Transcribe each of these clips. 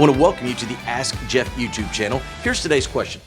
want to welcome you to the Ask Jeff YouTube channel. Here's today's question.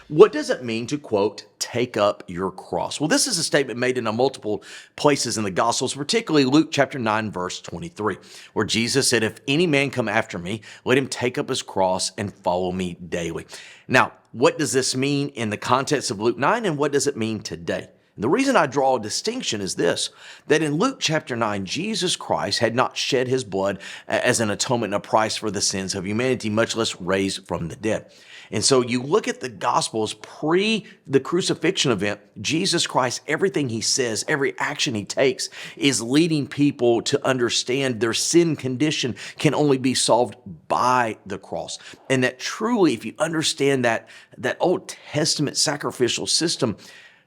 What does it mean to, quote, take up your cross? Well, this is a statement made in multiple places in the Gospels, particularly Luke chapter 9, verse 23, where Jesus said, if any man come after me, let him take up his cross and follow me daily. Now, what does this mean in the context of Luke 9, and what does it mean today? And the reason I draw a distinction is this, that in Luke chapter 9, Jesus Christ had not shed his blood as an atonement and a price for the sins of humanity, much less raised from the dead. And so you look at the Gospels pre the crucifixion event, Jesus Christ, everything he says, every action he takes is leading people to understand their sin condition can only be solved by the cross. And that truly, if you understand that Old Testament sacrificial system,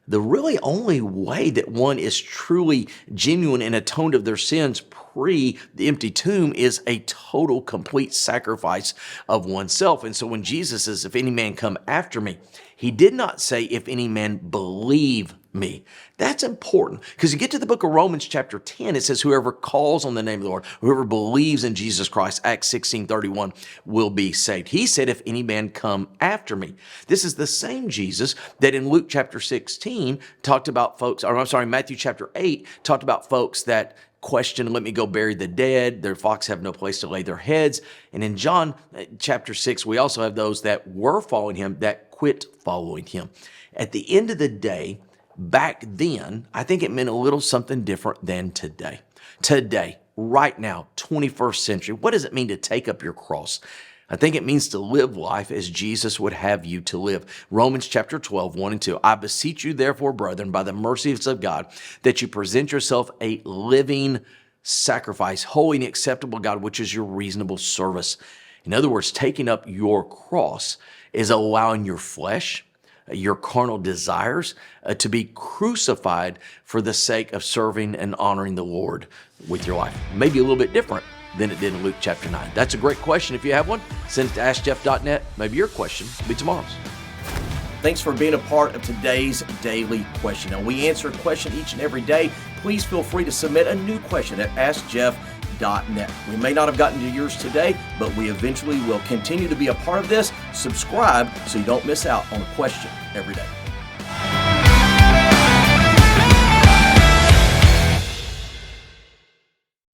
the really only way that one is truly genuine and atoned of their sins pre the empty tomb is a total, complete sacrifice of oneself. And so when Jesus says, if any man come after me, he did not say, if any man believe me. That's important because you get to the book of Romans chapter 10, it says, whoever calls on the name of the Lord, whoever believes in Jesus Christ, Acts 16:31, will be saved. He said, if any man come after me. This is the same Jesus that in Luke chapter 16 talked about folks, or I'm sorry, Matthew chapter 8 talked about folks that question, let me go bury the dead. Their flocks have no place to lay their heads. And in John chapter 6, we also have those that were following him that quit following him. At the end of the day, back then, I think it meant a little something different than today. Today, right now, 21st century, what does it mean to take up your cross? I think it means to live life as Jesus would have you to live. Romans chapter 12, 1 and 2. I beseech you, therefore, brethren, by the mercies of God, that you present yourself a living sacrifice, holy and acceptable God, which is your reasonable service. In other words, taking up your cross is allowing your flesh, your carnal desires to be crucified for the sake of serving and honoring the Lord with your life. Maybe a little bit different than it did in Luke chapter 9. That's a great question. If you have one, send it to AskJeff.net. Maybe your question will be tomorrow's. Thanks for being a part of today's daily question. Now, we answer a question each and every day. Please feel free to submit a new question at AskJeff.net. We may not have gotten to yours today, but we eventually will continue to be a part of this. Subscribe so you don't miss out on a question every day.